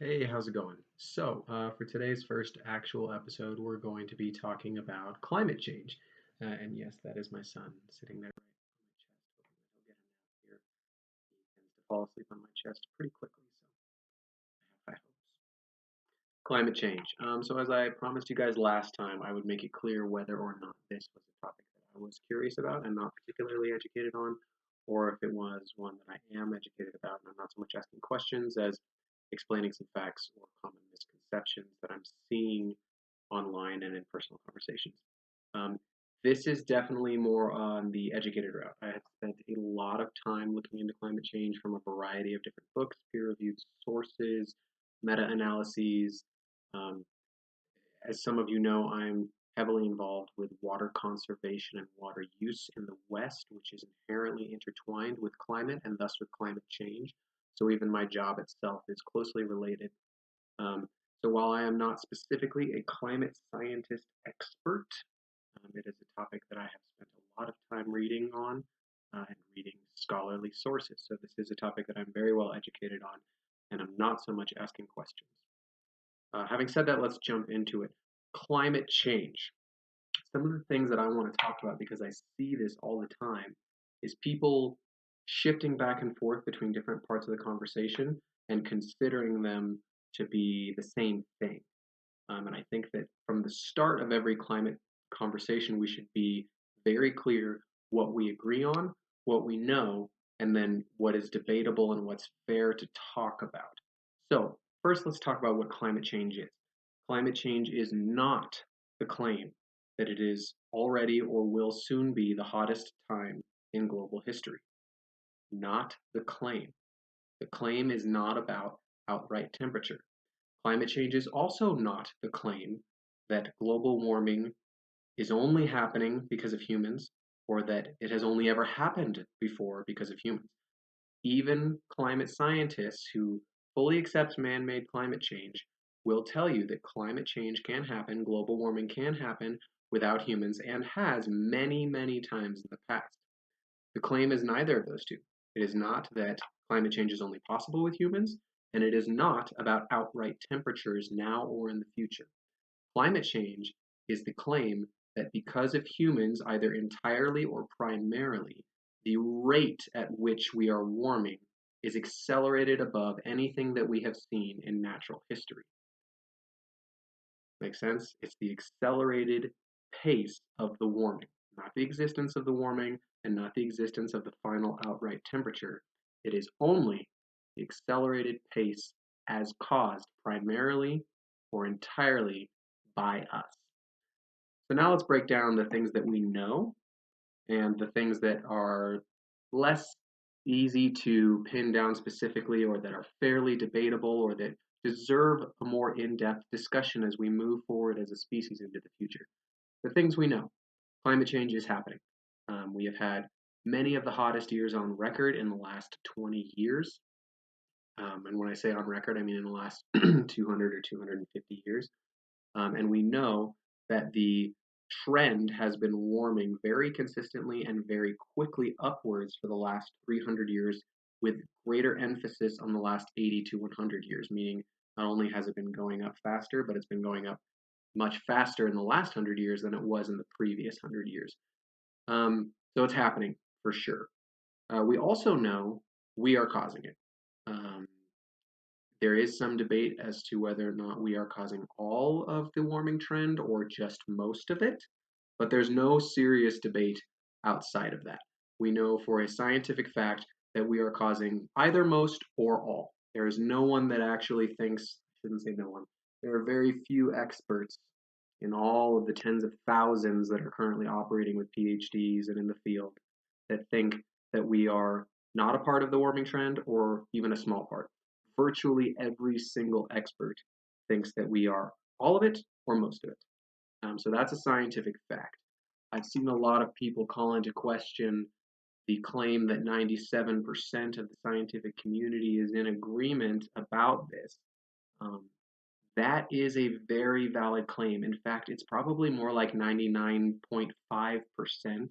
Hey, how's it going? For today's first actual episode, we're going to be talking about climate change. And yes, that is my son sitting there right on my chest, hoping that he'll get a nap here. He tends to fall asleep on my chest pretty quickly, so I have high hopes. Climate change. As I promised you guys last time, I would make it clear whether or not this was a topic that I was curious about and not particularly educated on, or if it was one that I am educated about and I'm not so much asking questions as explaining some facts or common misconceptions that I'm seeing online and in personal conversations. Um, this is definitely more on the educated route. I have spent a lot of time looking into climate change from a variety of different books, peer-reviewed sources, meta-analyses. Um, as some of you know, I'm heavily involved with water conservation and water use in the West, which is inherently intertwined with climate and thus with climate change. So even my job itself is closely related. Um, so while I am not specifically a climate scientist expert, it is a topic that I have spent a lot of time reading on and reading scholarly sources. So this is a topic that I'm very well educated on, and I'm not so much asking questions. Having said that, let's jump into it. Climate change. Some of the things that I want to talk about, because I see this all the time, is people shifting back and forth between different parts of the conversation and considering them to be the same thing. And I think that from the start of every climate conversation, we should be very clear what we agree on, what we know, and then what is debatable and what's fair to talk about. So, first, let's talk about what climate change is. Climate change is not the claim that it is already or will soon be the hottest time in global history. Not the claim. The claim is not about outright temperature. Climate change is also not the claim that global warming is only happening because of humans or that it has only ever happened before because of humans. Even climate scientists who fully accept man made climate change will tell you that climate change can happen, global warming can happen without humans, and has many, many times in the past. The claim is neither of those two. It is not that climate change is only possible with humans, and it is not about outright temperatures now or in the future. Climate change is the claim that because of humans, either entirely or primarily, the rate at which we are warming is accelerated above anything that we have seen in natural history. Make sense? It's the accelerated pace of the warming, not the existence of the warming and not the existence of the final outright temperature. It is only the accelerated pace as caused primarily or entirely by us. So now let's break down the things that we know and the things that are less easy to pin down specifically or that are fairly debatable or that deserve a more in-depth discussion as we move forward as a species into the future. The things we know. Climate change is happening. We have had many of the hottest years on record in the last 20 years. And when I say on record, I mean in the last 200 or 250 years. And we know that the trend has been warming very consistently and very quickly upwards for the last 300 years, with greater emphasis on the last 80 to 100 years, meaning not only has it been going up faster, but it's been going up much faster in the last 100 years than it was in the previous 100 years. So it's happening for sure. We also know we are causing it. Um, there is some debate as to whether or not we are causing all of the warming trend or just most of it, but there's no serious debate outside of that. We know for a scientific fact that we are causing either most or all. There is no one that actually thinks, I shouldn't say no one, there are very few experts in all of the tens of thousands that are currently operating with PhDs and in the field that think that we are not a part of the warming trend or even a small part. Virtually every single expert thinks that we are all of it or most of it. So that's a scientific fact. I've seen a lot of people call into question the claim that 97% of the scientific community is in agreement about this. Um, that is a very valid claim. In fact, it's probably more like 99.5%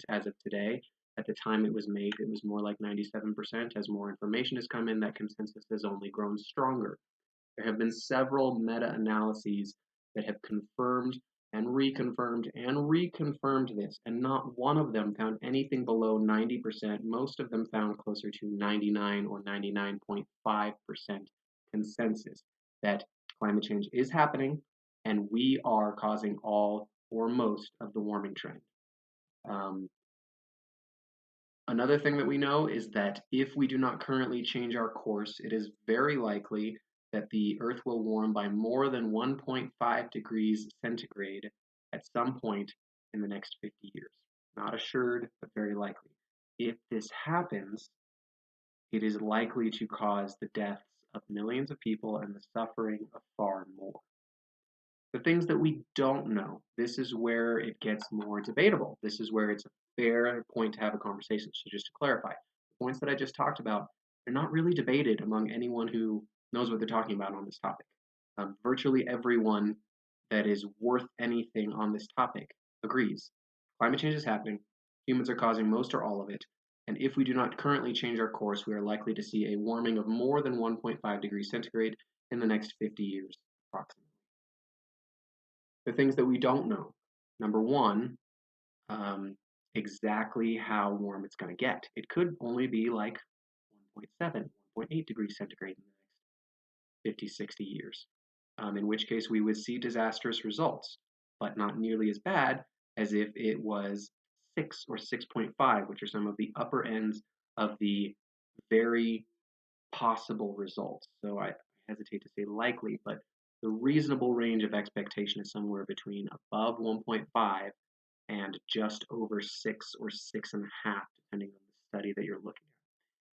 as of today. At the time it was made, it was more like 97%. As more information has come in, that consensus has only grown stronger. There have been several meta-analyses that have confirmed and reconfirmed this, and not one of them found anything below 90%. Most of them found closer to 99 or 99.5% consensus that climate change is happening and we are causing all or most of the warming trend. Another thing that we know is that if we do not currently change our course, it is very likely that the Earth will warm by more than 1.5 degrees centigrade at some point in the next 50 years. Not assured, but very likely. If this happens, it is likely to cause the deaths of millions of people and the suffering of far more. The things that we don't know, this is where it gets more debatable. This is where it's a fair point to have a conversation. So just to clarify, the points that I just talked about, they're not really debated among anyone who knows what they're talking about on this topic. Virtually everyone that is worth anything on this topic agrees. Climate change is happening. Humans are causing most or all of it. And if we do not currently change our course, we are likely to see a warming of more than 1.5 degrees centigrade in the next 50 years, approximately. The things that we don't know. Number one, exactly how warm it's going to get. It could only be like 1.7, 1.8 degrees centigrade in the next 50, 60 years, in which case we would see disastrous results, but not nearly as bad as if it was 6 or 6.5, which are some of the upper ends of the very possible results. So I hesitate to say likely, but the reasonable range of expectation is somewhere between above 1.5 and just over 6 or 6.5, depending on the study that you're looking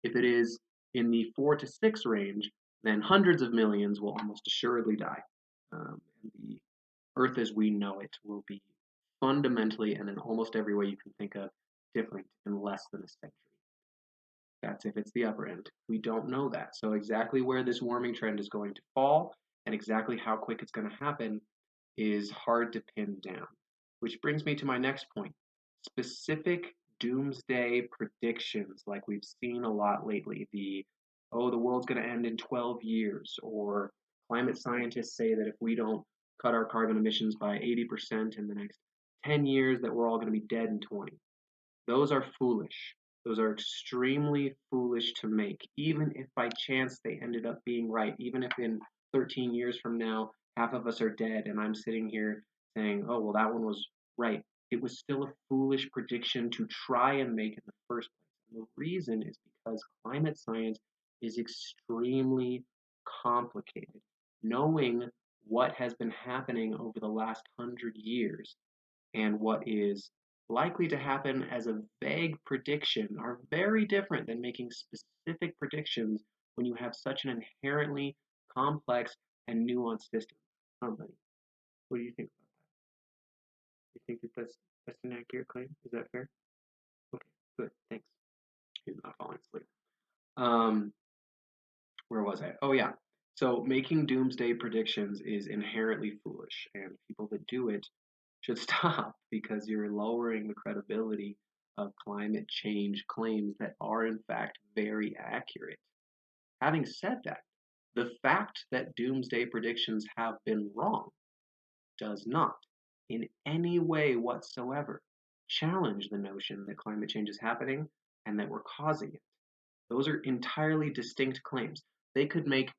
at. If it is in the 4 to 6 range, then hundreds of millions will almost assuredly die. And the Earth as we know it will be fundamentally, and in almost every way you can think of, different in less than a century. That's if it's the upper end. We don't know that. So exactly where this warming trend is going to fall and exactly how quick it's going to happen is hard to pin down. Which brings me to my next point. Specific doomsday predictions, like we've seen a lot lately. The world's going to end in 12 years, or climate scientists say that if we don't cut our carbon emissions by 80% in the next 10 years, that we're all going to be dead in 20. Those are foolish. Those are extremely foolish to make, even if by chance they ended up being right, even if in 13 years from now, half of us are dead, and I'm sitting here saying, oh, well, that one was right. It was still a foolish prediction to try and make in the first place. And the reason is because climate science is extremely complicated. Knowing what has been happening over the last 100 years and what is likely to happen as a vague prediction are very different than making specific predictions when you have such an inherently complex and nuanced system. Buddy, what do you think about that? You think that that's an accurate claim? Is that fair? Okay, good, thanks. He's not falling asleep. Where was I? Oh yeah. So making doomsday predictions is inherently foolish, and people that do it should stop because you're lowering the credibility of climate change claims that are in fact very accurate. Having said that, the fact that doomsday predictions have been wrong does not, in any way whatsoever, challenge the notion that climate change is happening and that we're causing it. Those are entirely distinct claims. They could make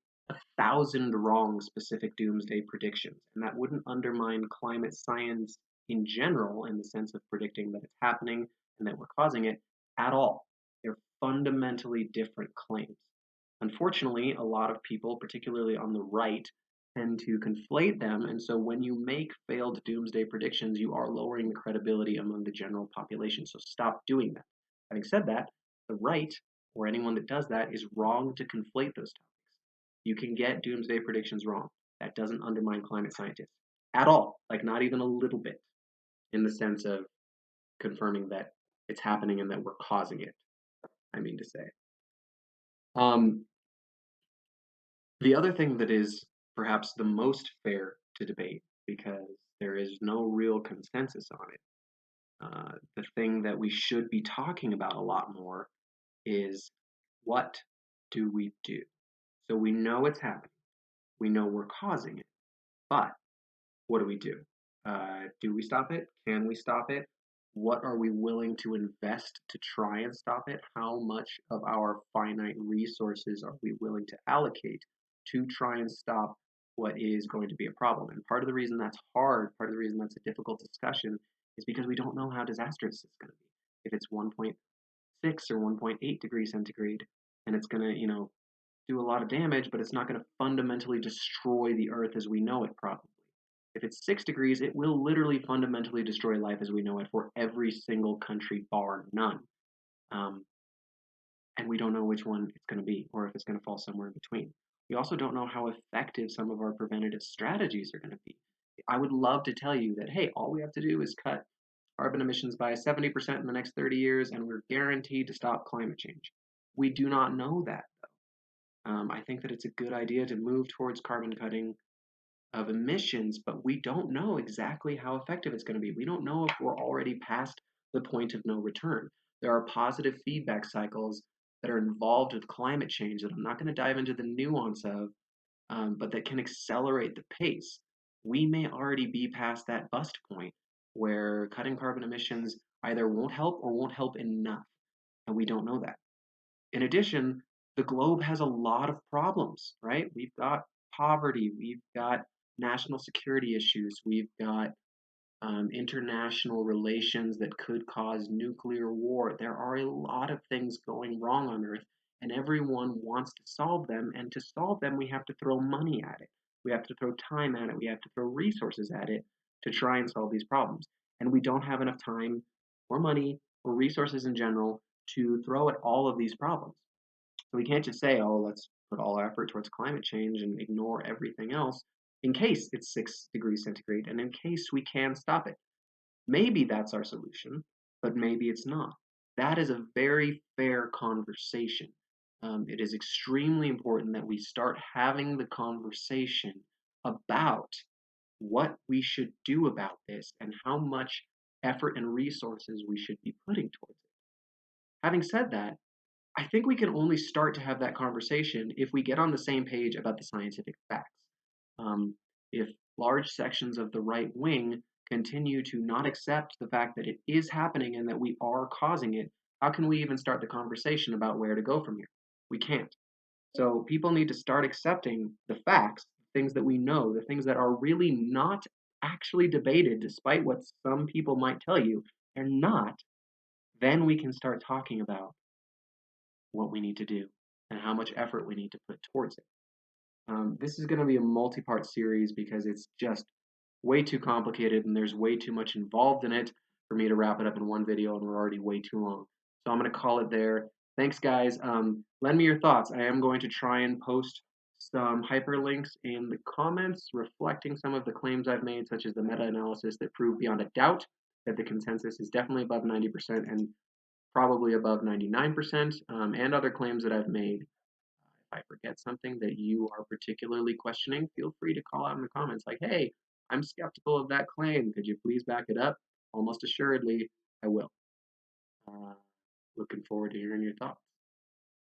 1,000 wrong specific doomsday predictions, and that wouldn't undermine climate science in general in the sense of predicting that it's happening and that we're causing it at all. They're fundamentally different claims. Unfortunately, a lot of people, particularly on the right, tend to conflate them, and so when you make failed doomsday predictions, you are lowering the credibility among the general population, so stop doing that. Having said that, the right, or anyone that does that, is wrong to conflate those topics. You can get doomsday predictions wrong. That doesn't undermine climate scientists at all, like not even a little bit, in the sense of confirming that it's happening and that we're causing it, I mean to say. The other thing that is perhaps the most fair to debate, because there is no real consensus on it, the thing that we should be talking about a lot more is what do we do? So we know it's happening. We know we're causing it. But what do? Do we stop it? Can we stop it? What are we willing to invest to try and stop it? How much of our finite resources are we willing to allocate to try and stop what is going to be a problem? And part of the reason that's hard, part of the reason that's a difficult discussion, is because we don't know how disastrous it's going to be. If it's 1.6 or 1.8 degrees centigrade, and it's going to, do a lot of damage, but it's not going to fundamentally destroy the Earth as we know it, probably. If it's 6 degrees, it will literally fundamentally destroy life as we know it for every single country, bar none. Um, and we don't know which one it's going to be, or if it's going to fall somewhere in between. We also don't know how effective some of our preventative strategies are going to be. I would love to tell you that, hey, all we have to do is cut carbon emissions by 70% in the next 30 years, and we're guaranteed to stop climate change. We do not know that. I think that it's a good idea to move towards carbon cutting of emissions, but we don't know exactly how effective it's going to be. We don't know if we're already past the point of no return. There are positive feedback cycles that are involved with climate change that I'm not going to dive into the nuance of, but that can accelerate the pace. We may already be past that bust point where cutting carbon emissions either won't help or won't help enough, and we don't know that. In addition, the globe has a lot of problems, right? We've got poverty, we've got national security issues, we've got international relations that could cause nuclear war. There are a lot of things going wrong on Earth, and everyone wants to solve them. And to solve them, we have to throw money at it. We have to throw time at it. We have to throw resources at it to try and solve these problems. And we don't have enough time or money or resources in general to throw at all of these problems. So we can't just say, oh, let's put all our effort towards climate change and ignore everything else in case it's 6 degrees centigrade and in case we can stop it. Maybe that's our solution, but maybe it's not. That is a very fair conversation. It is extremely important that we start having the conversation about what we should do about this and how much effort and resources we should be putting towards it. Having said that, I think we can only start to have that conversation if we get on the same page about the scientific facts. If large sections of the right wing continue to not accept the fact that it is happening and that we are causing it, how can we even start the conversation about where to go from here? We can't. So people need to start accepting the facts, things that we know, the things that are really not actually debated, despite what some people might tell you, they're not. Then we can start talking about what we need to do and how much effort we need to put towards it. This is going to be a multi-part series because it's just way too complicated and there's way too much involved in it for me to wrap it up in one video, and we're already way too long. So I'm going to call it there. Thanks, guys. Lend me your thoughts. I am going to try and post some hyperlinks in the comments reflecting some of the claims I've made, such as the meta-analysis that prove beyond a doubt that the consensus is definitely above 90% and probably above 99%, and other claims that I've made. If I forget something that you are particularly questioning, feel free to call out in the comments like, hey, I'm skeptical of that claim. Could you please back it up? Almost assuredly, I will. Looking forward to hearing your thoughts.